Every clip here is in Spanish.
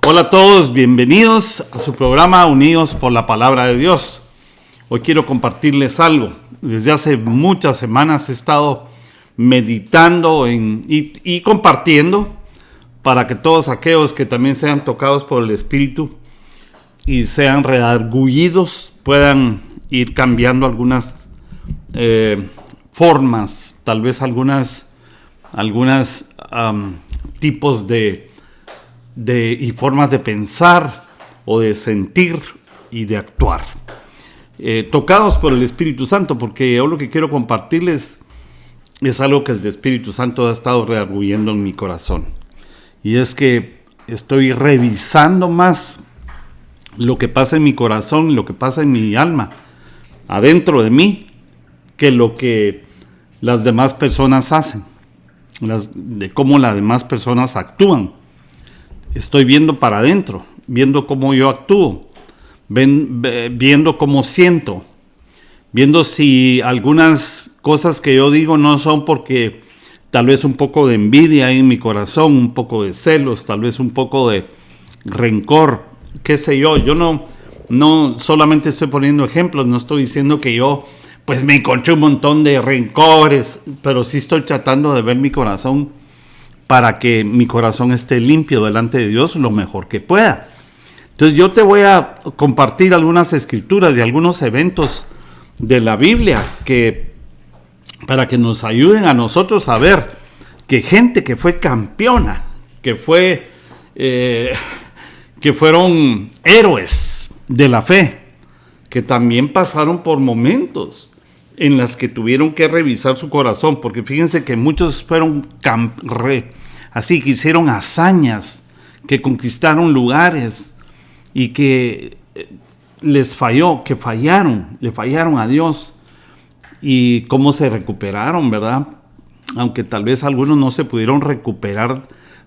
Hola a todos, bienvenidos a su programa Unidos por la Palabra de Dios. Hoy quiero compartirles algo. Desde hace muchas semanas he estado meditando y compartiendo para que todos aquellos que también sean tocados por el Espíritu y sean redargüidos puedan ir cambiando algunas formas, tal vez algunas tipos y formas de pensar o de sentir y de actuar. Tocados por el Espíritu Santo, porque yo lo que quiero compartirles es algo que el Espíritu Santo ha estado redarguyendo en mi corazón. Y es que estoy revisando más lo que pasa en mi corazón, lo que pasa en mi alma, adentro de mí, que lo que las demás personas hacen, de cómo las demás personas actúan. Estoy viendo para adentro, viendo cómo yo actúo, viendo cómo siento, viendo si algunas cosas que yo digo no son porque tal vez un poco de envidia en mi corazón, un poco de celos, tal vez un poco de rencor, qué sé yo. Yo no solamente estoy poniendo ejemplos, no estoy diciendo que yo pues me encontré un montón de rencores, pero sí estoy tratando de ver mi corazón para que mi corazón esté limpio delante de Dios lo mejor que pueda. Entonces yo te voy a compartir algunas escrituras de algunos eventos de la Biblia para que nos ayuden a nosotros a ver que gente que fue campeona, que fueron héroes de la fe, que también pasaron por momentos en las que tuvieron que revisar su corazón, porque fíjense que muchos fueron así, que hicieron hazañas, que conquistaron lugares y que le fallaron a Dios, y cómo se recuperaron, ¿verdad? Aunque tal vez algunos no se pudieron recuperar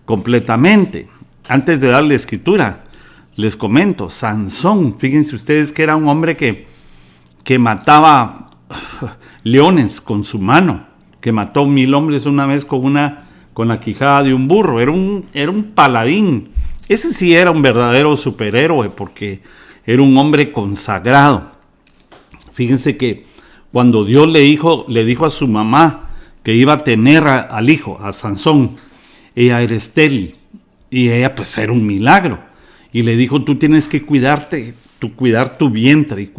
completamente. Antes de darle escritura, les comento, Sansón, fíjense ustedes que era un hombre que mataba leones con su mano, que mató 1000 hombres una vez con la quijada de un burro. Era un paladín. Ese sí era un verdadero superhéroe, porque era un hombre consagrado. Fíjense que cuando Dios le dijo a su mamá que iba a tener al hijo, a Sansón, ella era estéril, y ella pues era un milagro, y le dijo: tú tienes que cuidar tu vientre, y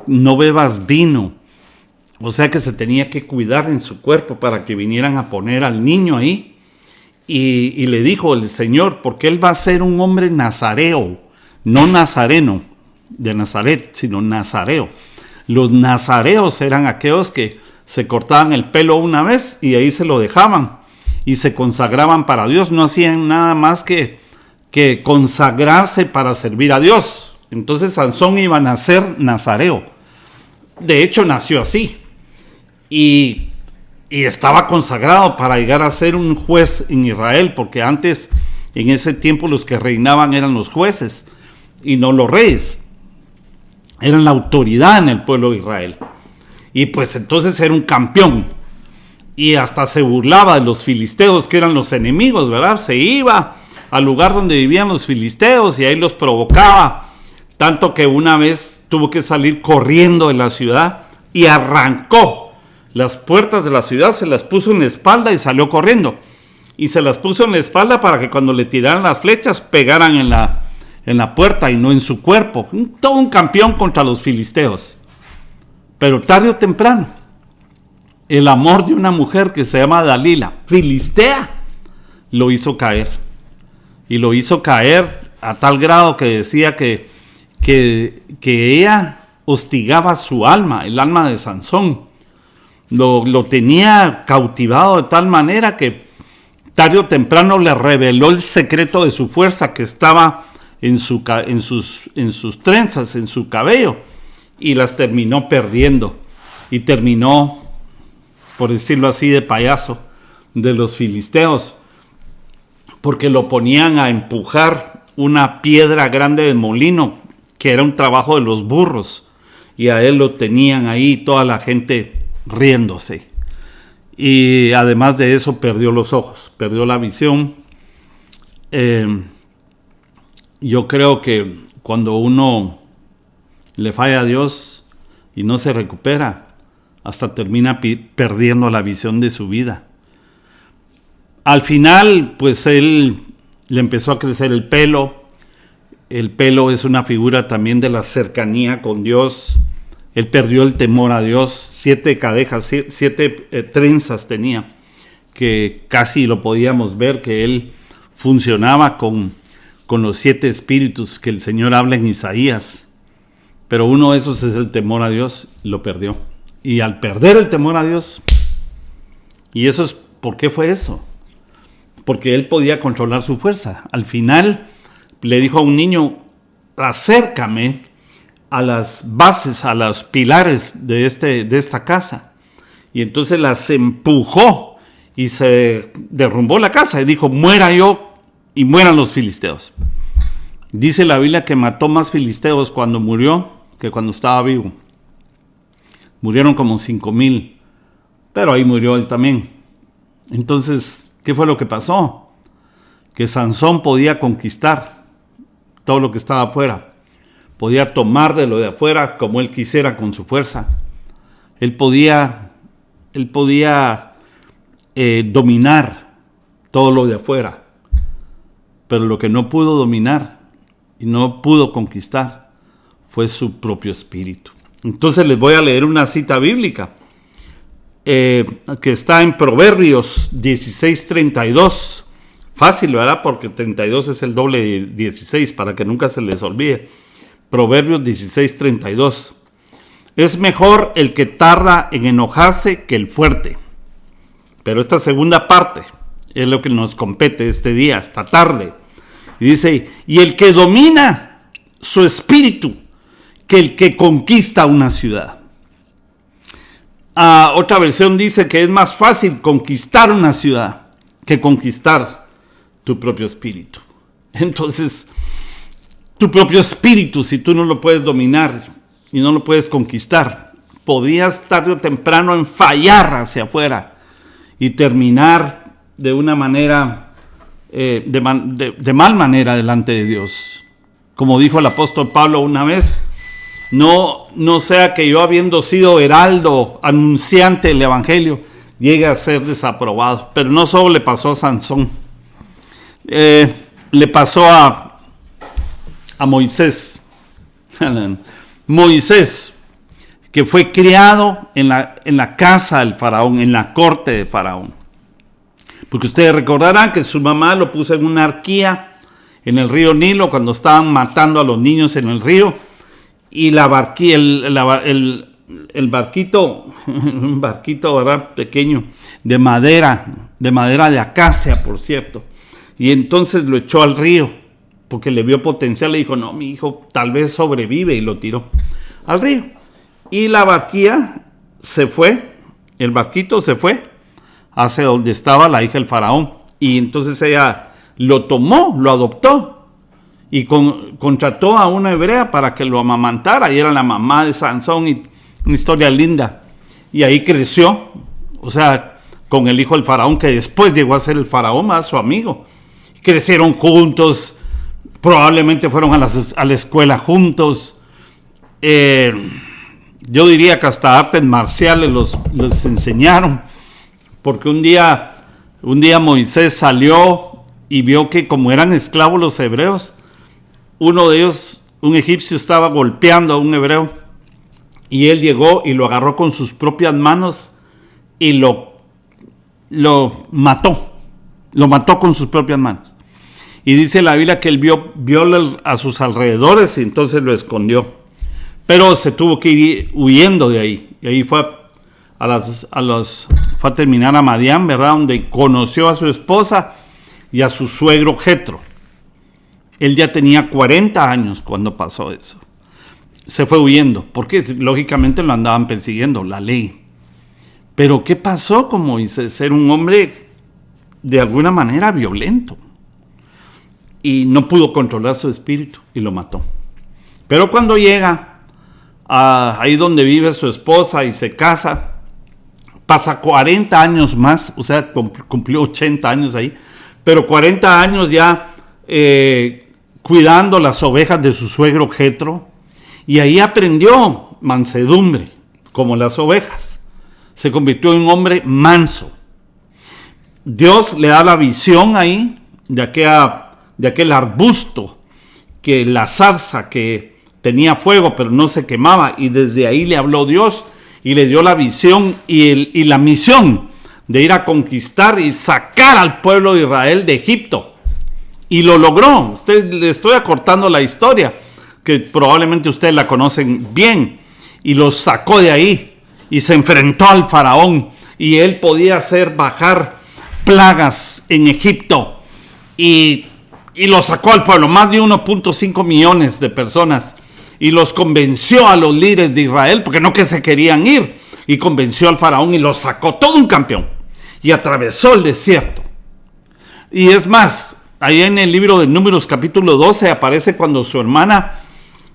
no bebas vino. O sea que se tenía que cuidar en su cuerpo para que vinieran a poner al niño ahí. Y le dijo el Señor, porque él va a ser un hombre nazareo, no nazareno de Nazaret, sino nazareo. Los nazareos eran aquellos que se cortaban el pelo una vez y ahí se lo dejaban y se consagraban para Dios. No hacían nada más que consagrarse para servir a Dios. Entonces Sansón iba a nacer nazareo. De hecho nació así. Y estaba consagrado para llegar a ser un juez en Israel, porque antes, en ese tiempo, los que reinaban eran los jueces y no los reyes. Eran la autoridad en el pueblo de Israel. Y pues entonces era un campeón. Y hasta se burlaba de los filisteos, que eran los enemigos, ¿verdad? Se iba al lugar donde vivían los filisteos y ahí los provocaba. Tanto que una vez tuvo que salir corriendo de la ciudad y arrancó las puertas de la ciudad, se las puso en la espalda y salió corriendo. Y se las puso en la espalda para que cuando le tiraran las flechas pegaran en la puerta y no en su cuerpo. Todo un campeón contra los filisteos. Pero tarde o temprano, el amor de una mujer que se llama Dalila, filistea, lo hizo caer. Y lo hizo caer a tal grado que decía que ella hostigaba su alma, el alma de Sansón. Lo tenía cautivado de tal manera que tarde o temprano le reveló el secreto de su fuerza, que estaba en sus trenzas, en su cabello, y las terminó perdiendo. Y terminó, por decirlo así, de payaso de los filisteos, porque lo ponían a empujar una piedra grande de molino, que era un trabajo de los burros, y a él lo tenían ahí, toda la gente riéndose. Y además de eso perdió los ojos, perdió la visión, yo creo que cuando uno le falla a Dios y no se recupera, hasta termina perdiendo la visión de su vida. Al final, pues él le empezó a crecer el pelo. El pelo es una figura también de la cercanía con Dios. Él perdió el temor a Dios. 7 cadejas, 7 trenzas tenía, que casi lo podíamos ver, que él funcionaba con los 7 espíritus que el Señor habla en Isaías. Pero uno de esos es el temor a Dios, lo perdió. Y al perder el temor a Dios, y eso es, ¿por qué fue eso? Porque él podía controlar su fuerza. Al final le dijo a un niño, acércame a las bases, a los pilares de esta casa. Y entonces las empujó y se derrumbó la casa y dijo, muera yo y mueran los filisteos. Dice la Biblia que mató más filisteos cuando murió que cuando estaba vivo. Murieron como 5,000, pero ahí murió él también. Entonces, ¿qué fue lo que pasó? Que Sansón podía conquistar todo lo que estaba afuera. Podía tomar de lo de afuera como él quisiera con su fuerza. Él podía dominar todo lo de afuera. Pero lo que no pudo dominar y no pudo conquistar fue su propio espíritu. Entonces les voy a leer una cita bíblica que está en Proverbios 16:32. Fácil, ¿verdad? Porque 32 es el doble de 16, para que nunca se les olvide. Proverbios 16:32. Es mejor el que tarda en enojarse que el fuerte. Pero esta segunda parte es lo que nos compete este día, esta tarde. Y dice, y el que domina su espíritu, que el que conquista una ciudad. Otra versión dice que es más fácil conquistar una ciudad que conquistar tu propio espíritu. Entonces, tu propio espíritu, si tú no lo puedes dominar y no lo puedes conquistar, podrías tarde o temprano en fallar hacia afuera y terminar de una manera, de mal manera delante de Dios. Como dijo el apóstol Pablo una vez, no sea que yo, habiendo sido heraldo, anunciante del evangelio, llegue a ser desaprobado. Pero no solo le pasó a Sansón, le pasó a Moisés. Moisés, que fue criado en la casa del faraón, en la corte de faraón. Porque ustedes recordarán que su mamá lo puso en una arquía en el río Nilo cuando estaban matando a los niños en el río. Y la barquilla, el barquito, un barquito, ¿verdad?, pequeño, de madera de acacia, por cierto. Y entonces lo echó al río, porque le vio potencial. Le dijo, no, mi hijo tal vez sobrevive, y lo tiró al río. Y la barquilla se fue, el barquito se fue hacia donde estaba la hija del faraón. Y entonces ella lo tomó, lo adoptó. Y contrató a una hebrea para que lo amamantara, y era la mamá de Sansón, y una historia linda. Y ahí creció, o sea, con el hijo del faraón, que después llegó a ser el faraón, más su amigo. Crecieron juntos, probablemente fueron a la escuela juntos. Yo diría que hasta artes marciales los enseñaron, porque un día Moisés salió y vio que como eran esclavos los hebreos, uno de ellos, un egipcio, estaba golpeando a un hebreo, y él llegó y lo agarró con sus propias manos y lo mató con sus propias manos. Y dice la Biblia que él vio a sus alrededores y entonces lo escondió, pero se tuvo que ir huyendo de ahí, y ahí fue a terminar a Madián, ¿verdad?, donde conoció a su esposa y a su suegro Jetro. Él ya tenía 40 años cuando pasó eso. Se fue huyendo, porque lógicamente lo andaban persiguiendo, la ley. Pero ¿qué pasó con Moisés? Era un hombre de alguna manera violento. Y no pudo controlar su espíritu y lo mató. Pero cuando llega ahí donde vive su esposa y se casa, pasa 40 años más, o sea, cumplió 80 años ahí, pero 40 años ya cuidando las ovejas de su suegro Jetro, y ahí aprendió mansedumbre, como las ovejas. Se convirtió en un hombre manso. Dios le da la visión ahí de aquel arbusto, que la zarza que tenía fuego pero no se quemaba, y desde ahí le habló Dios y le dio la visión y la misión de ir a conquistar y sacar al pueblo de Israel de Egipto. Y lo logró. Le estoy acortando la historia, que probablemente ustedes la conocen bien. Y los sacó de ahí y se enfrentó al faraón, y él podía hacer bajar plagas en Egipto, y lo sacó al pueblo, más de 1.5 millones de personas, y los convenció a los líderes de Israel, porque no que se querían ir, y convenció al faraón y los sacó, todo un campeón, y atravesó el desierto. Y es más, ahí en el libro de Números capítulo 12 aparece cuando su hermana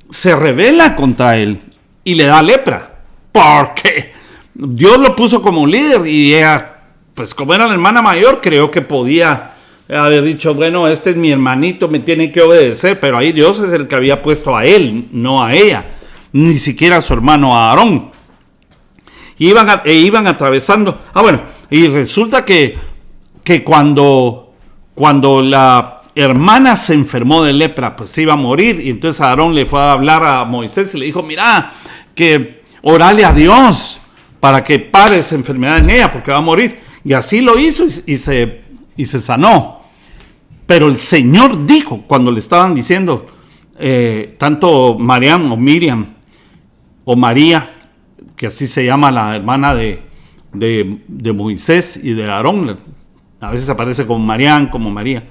se rebela contra él y le da lepra, porque Dios lo puso como líder, y ella, pues como era la hermana mayor, creo que podía haber dicho, bueno, este es mi hermanito, me tiene que obedecer, pero ahí Dios es el que había puesto a él, no a ella, ni siquiera a su hermano Aarón. Iban atravesando. Bueno, y resulta que cuando la hermana se enfermó de lepra, pues se iba a morir, y entonces Aarón le fue a hablar a Moisés y le dijo, mira, que orale a Dios para que pare esa enfermedad en ella, porque va a morir. Y así lo hizo, y se sanó. Pero el Señor dijo, cuando le estaban diciendo, tanto Mariam o Miriam o María, que así se llama la hermana de Moisés y de Aarón, a veces aparece como Mariam, como María.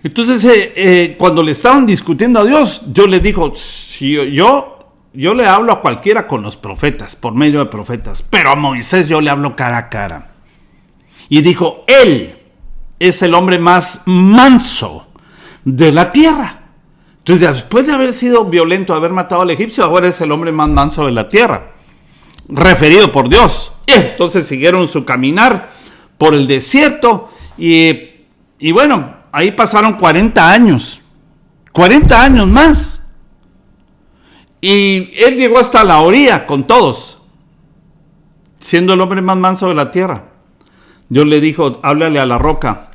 Entonces, cuando le estaban discutiendo a Dios, Dios les dijo, si yo le hablo a cualquiera con los profetas, por medio de profetas, pero a Moisés yo le hablo cara a cara. Y dijo, él es el hombre más manso de la tierra. Entonces, después de haber sido violento, haber matado al egipcio, ahora es el hombre más manso de la tierra, referido por Dios. Y entonces siguieron su caminar por el desierto, y bueno, ahí pasaron 40 años más. Y él llegó hasta la orilla con todos, siendo el hombre más manso de la tierra. Dios le dijo, háblale a la roca,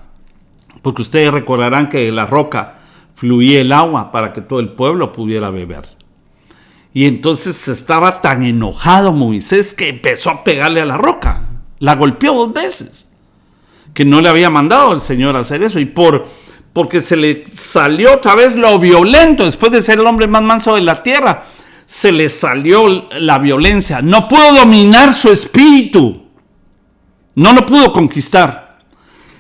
porque ustedes recordarán que de la roca fluía el agua para que todo el pueblo pudiera beber. Y entonces estaba tan enojado Moisés que empezó a pegarle a la roca. La golpeó 2 veces, que no le había mandado el Señor a hacer eso. Y porque se le salió otra vez lo violento, después de ser el hombre más manso de la tierra, se le salió la violencia. No pudo dominar su espíritu. No lo pudo conquistar.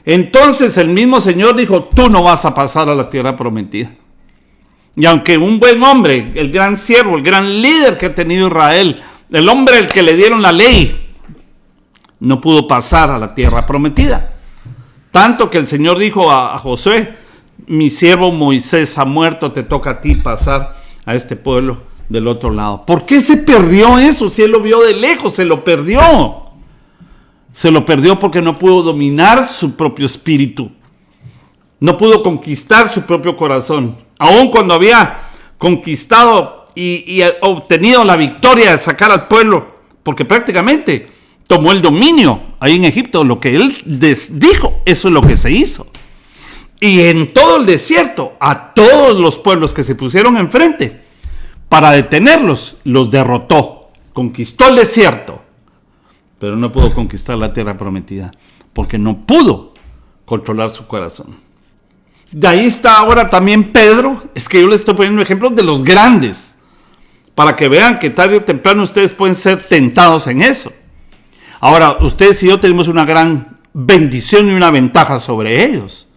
Entonces el mismo Señor dijo, tú no vas a pasar a la tierra prometida. Y aunque un buen hombre, el gran siervo, el gran líder que ha tenido Israel, el hombre al que le dieron la ley, no pudo pasar a la tierra prometida. Tanto que el Señor dijo a Josué, mi siervo Moisés ha muerto, te toca a ti pasar a este pueblo del otro lado. ¿Por qué se perdió eso? Si él lo vio de lejos, se lo perdió. Se lo perdió porque no pudo dominar su propio espíritu. No pudo conquistar su propio corazón. Aun cuando había conquistado y obtenido la victoria de sacar al pueblo, porque prácticamente tomó el dominio ahí en Egipto. Lo que él dijo, eso es lo que se hizo. Y en todo el desierto, a todos los pueblos que se pusieron enfrente para detenerlos, los derrotó. Conquistó el desierto, pero no pudo conquistar la tierra prometida, porque no pudo controlar su corazón. De ahí está ahora también Pedro. Es que yo les estoy poniendo ejemplos de los grandes, para que vean que tarde o temprano ustedes pueden ser tentados en eso. Ahora, ustedes y yo tenemos una gran bendición y una ventaja sobre ellos,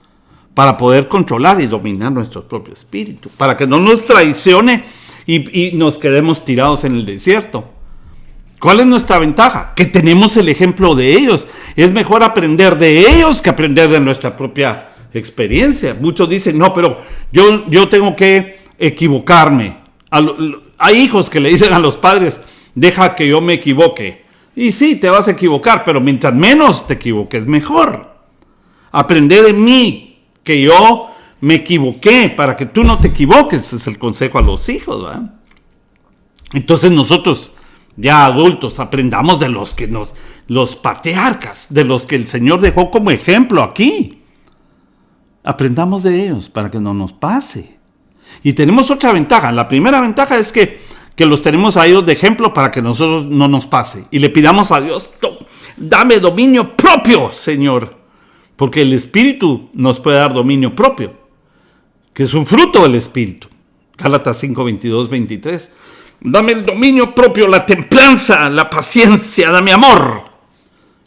para poder controlar y dominar nuestro propio espíritu, para que no nos traicione y nos quedemos tirados en el desierto. ¿Cuál es nuestra ventaja? Que tenemos el ejemplo de ellos. Es mejor aprender de ellos que aprender de nuestra propia experiencia. Muchos dicen, no, pero yo tengo que equivocarme. Hay hijos que le dicen a los padres, deja que yo me equivoque. Y sí, te vas a equivocar, pero mientras menos te equivoques, mejor. Aprende de mí, que yo me equivoqué para que tú no te equivoques, es el consejo a los hijos, ¿verdad? Entonces nosotros, ya adultos, aprendamos de los patriarcas, de los que el Señor dejó como ejemplo aquí. Aprendamos de ellos para que no nos pase. Y tenemos otra ventaja. La primera ventaja es que los tenemos a ellos de ejemplo para que nosotros no nos pase. Y le pidamos a Dios, dame dominio propio, Señor. Porque el Espíritu nos puede dar dominio propio, que es un fruto del Espíritu. Gálatas 5, 22, 23. Dame el dominio propio, la templanza, la paciencia, dame amor.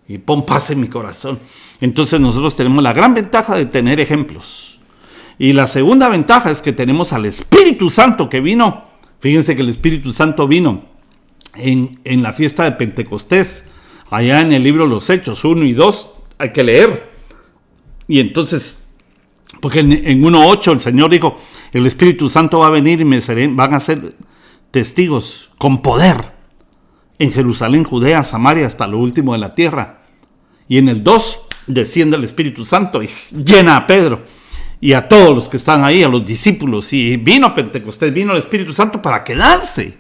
Y pon paz en mi corazón. Entonces nosotros tenemos la gran ventaja de tener ejemplos. Y la segunda ventaja es que tenemos al Espíritu Santo que vino. Fíjense que el Espíritu Santo vino en la fiesta de Pentecostés. Allá en el libro de los Hechos 1 y 2 hay que leer. Y entonces, porque en 1.8 el Señor dijo, el Espíritu Santo va a venir y van a ser testigos con poder en Jerusalén, Judea, Samaria, hasta lo último de la tierra. Y en el 2 desciende el Espíritu Santo y llena a Pedro y a todos los que están ahí, a los discípulos. Y vino Pentecostés, vino el Espíritu Santo para quedarse.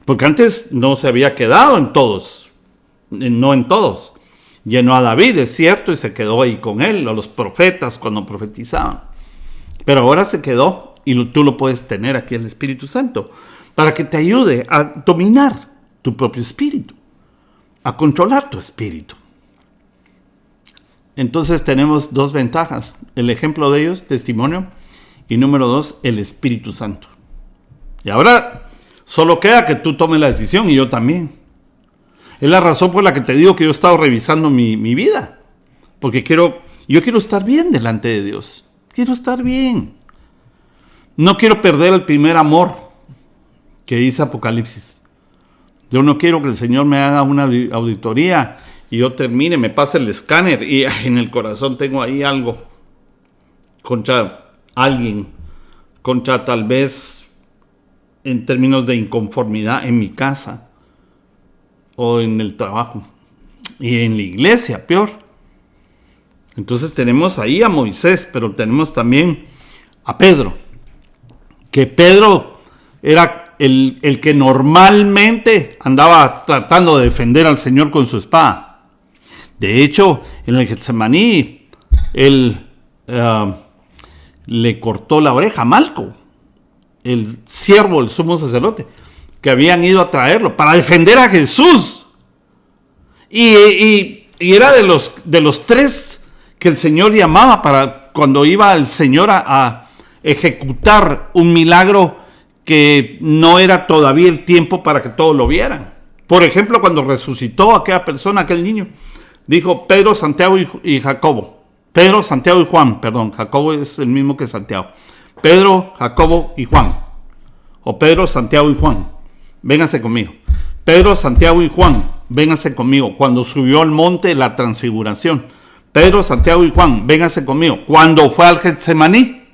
Porque antes no se había quedado en todos, no en todos. Llenó a David, es cierto, y se quedó ahí con él, a los profetas cuando profetizaban. Pero ahora se quedó y tú lo puedes tener aquí, el Espíritu Santo, para que te ayude a dominar tu propio espíritu, a controlar tu espíritu. Entonces tenemos dos ventajas, el ejemplo de ellos, testimonio, y número 2, el Espíritu Santo. Y ahora solo queda que tú tomes la decisión y yo también. Es la razón por la que te digo que yo he estado revisando mi vida, porque yo quiero estar bien delante de Dios, quiero estar bien. No quiero perder el primer amor que dice Apocalipsis. Yo no quiero que el Señor me haga una auditoría y yo termine, me pase el escáner y en el corazón tengo ahí algo contra alguien, contra tal vez en términos de inconformidad en mi casa o en el trabajo y en la iglesia, peor. Entonces tenemos ahí a Moisés, pero tenemos también a Pedro, que Pedro era el que normalmente andaba tratando de defender al Señor con su espada. De hecho, en el Getsemaní, él le cortó la oreja a Malco, el siervo, el sumo sacerdote, que habían ido a traerlo para defender a Jesús. Y era de los 3 que el Señor llamaba para cuando iba el Señor a ejecutar un milagro que no era todavía el tiempo para que todos lo vieran. Por ejemplo, cuando resucitó a aquella persona, aquel niño, dijo Pedro, Santiago y Jacobo. Pedro, Santiago y Juan, perdón, Jacobo es el mismo que Santiago. Pedro, Jacobo y Juan. O Pedro, Santiago y Juan. Vénganse conmigo. Pedro, Santiago y Juan, vénganse conmigo. Cuando subió al monte de la transfiguración. Pedro, Santiago y Juan, vénganse conmigo. Cuando fue al Getsemaní.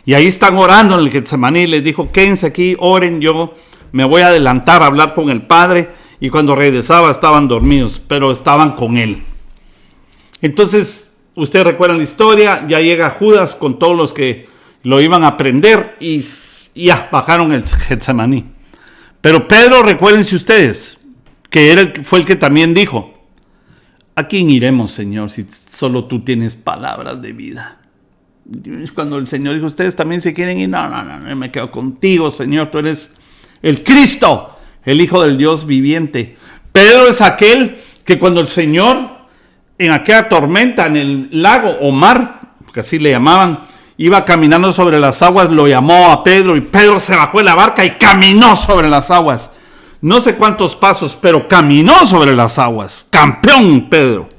Y ahí están orando en el Getsemaní. Les dijo, quédense aquí, oren, yo me voy a adelantar a hablar con el Padre. Y cuando regresaba estaban dormidos, pero estaban con él. Entonces, ustedes recuerdan la historia, ya llega Judas con todos los que lo iban a prender y ya bajaron el Getsemaní. Pero Pedro, recuérdense ustedes, que fue el que también dijo, ¿a quién iremos, Señor, si solo tú tienes palabras de vida? Cuando el Señor dijo, ustedes también se quieren ir, no, me quedo contigo, Señor, tú eres el Cristo, el Hijo del Dios viviente. Pedro es aquel que cuando el Señor, en aquella tormenta, en el lago o mar, porque así le llamaban, iba caminando sobre las aguas, lo llamó a Pedro y Pedro se bajó de la barca y caminó sobre las aguas. No sé cuántos pasos, pero caminó sobre las aguas. Campeón Pedro.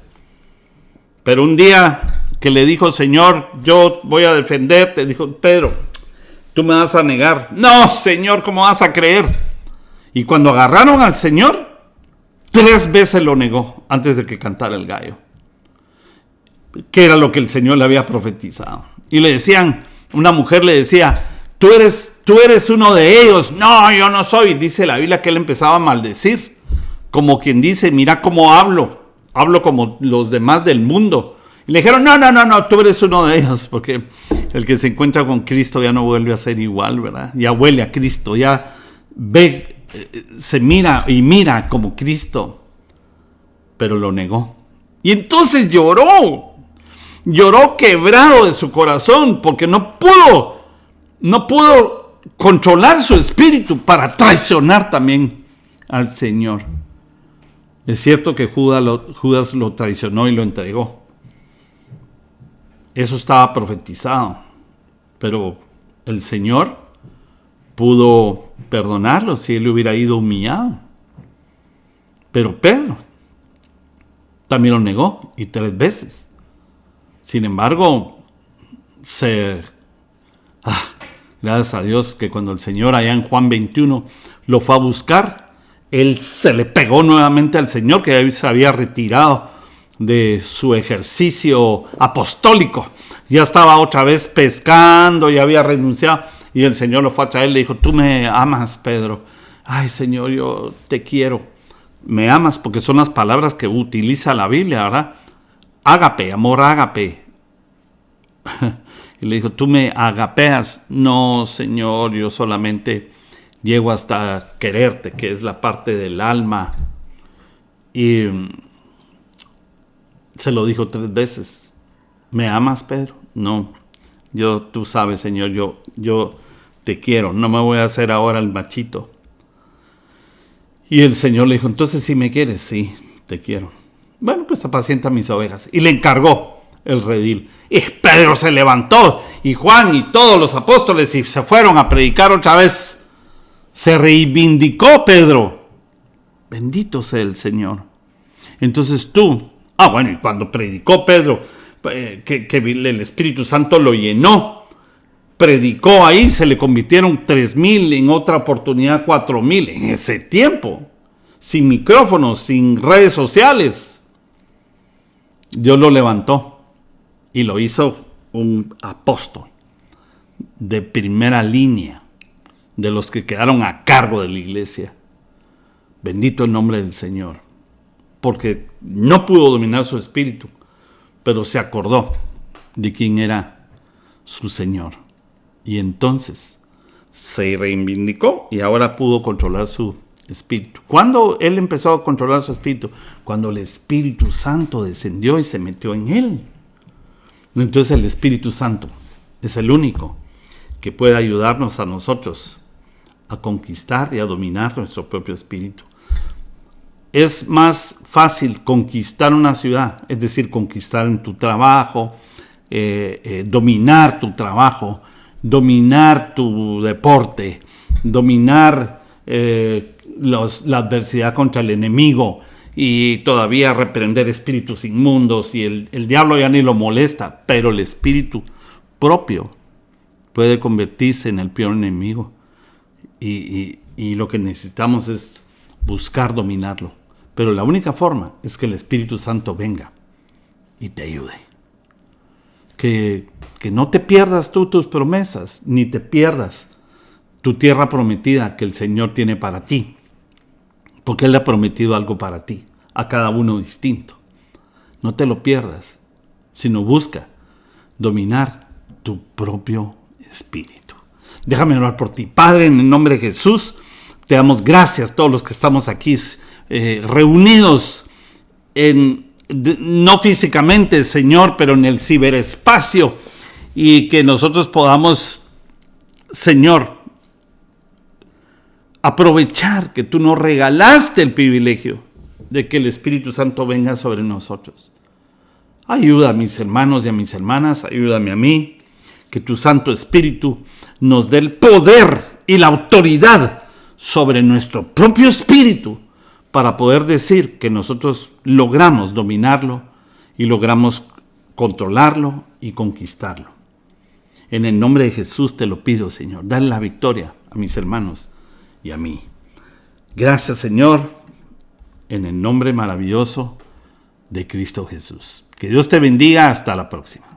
Pero un día que le dijo, Señor, yo voy a defenderte, dijo, Pedro, tú me vas a negar. No, Señor, ¿cómo vas a creer? Y cuando agarraron al Señor, 3 veces lo negó antes de que cantara el gallo. Que era lo que el Señor le había profetizado. Y le decían, una mujer le decía, tú eres uno de ellos. No, yo no soy. Dice la Biblia que él empezaba a maldecir. Como quien dice, mira cómo hablo como los demás del mundo. Y le dijeron, no, tú eres uno de ellos, porque el que se encuentra con Cristo ya no vuelve a ser igual, ¿verdad? Ya huele a Cristo, ya ve, se mira y mira como Cristo, pero lo negó. Y entonces lloró quebrado de su corazón, porque no pudo controlar su espíritu para traicionar también al Señor. Es cierto que Judas lo traicionó y lo entregó. Eso estaba profetizado, pero el Señor pudo perdonarlo si él hubiera ido humillado. Pero Pedro también lo negó, y 3 veces. Sin embargo, gracias a Dios que cuando el Señor allá en Juan 21 lo fue a buscar, él se le pegó nuevamente al Señor, que se había retirado de su ejercicio apostólico. Ya estaba otra vez pescando, ya había renunciado, y el Señor lo fue a traer y le dijo, tú me amas, Pedro. Ay, Señor, yo te quiero. Me amas, porque son las palabras que utiliza la Biblia, ¿verdad? Ágape, amor ágape. Y le dijo, tú me agapeas. No, Señor, yo solamente llego hasta quererte, que es la parte del alma. Y se lo dijo 3 veces. ¿Me amas, Pedro? No. Tú sabes, Señor, yo te quiero. No me voy a hacer ahora el machito. Y el Señor le dijo, entonces si me quieres, sí, te quiero. Bueno, pues apacienta mis ovejas. Y le encargó el redil. Y Pedro se levantó, y Juan y todos los apóstoles, y se fueron a predicar otra vez. Se reivindicó Pedro. Bendito sea el Señor. Entonces y cuando predicó Pedro, que el Espíritu Santo lo llenó, predicó ahí, se le convirtieron 3,000, en otra oportunidad 4,000, en ese tiempo, sin micrófonos, sin redes sociales. Dios lo levantó y lo hizo un apóstol de primera línea, de los que quedaron a cargo de la iglesia. Bendito el nombre del Señor, porque no pudo dominar su espíritu, pero se acordó de quién era su Señor. Y entonces se reivindicó y ahora pudo controlar su espíritu. ¿Cuándo él empezó a controlar su espíritu? Cuando el Espíritu Santo descendió y se metió en él. Entonces el Espíritu Santo es el único que puede ayudarnos a nosotros a conquistar y a dominar nuestro propio espíritu. Es más fácil conquistar una ciudad, es decir, conquistar en tu trabajo, dominar tu trabajo, dominar tu deporte, dominar la adversidad contra el enemigo y todavía reprender espíritus inmundos, y el diablo ya ni lo molesta, pero el espíritu propio puede convertirse en el peor enemigo, y lo que necesitamos es buscar dominarlo. Pero la única forma es que el Espíritu Santo venga y te ayude. Que no te pierdas tú tus promesas, ni te pierdas tu tierra prometida que el Señor tiene para ti. Porque Él ha prometido algo para ti, a cada uno distinto. No te lo pierdas, sino busca dominar tu propio espíritu. Déjame orar por ti. Padre, en el nombre de Jesús, te damos gracias a todos los que estamos aquí reunidos no físicamente, Señor, pero en el ciberespacio, y que nosotros podamos, Señor, aprovechar que tú nos regalaste el privilegio de que el Espíritu Santo venga sobre nosotros. Ayuda a mis hermanos y a mis hermanas, ayúdame a mí, que tu Santo Espíritu nos dé el poder y la autoridad sobre nuestro propio espíritu, para poder decir que nosotros logramos dominarlo y logramos controlarlo y conquistarlo. En el nombre de Jesús te lo pido, Señor. Dale la victoria a mis hermanos y a mí. Gracias, Señor, en el nombre maravilloso de Cristo Jesús. Que Dios te bendiga. Hasta la próxima.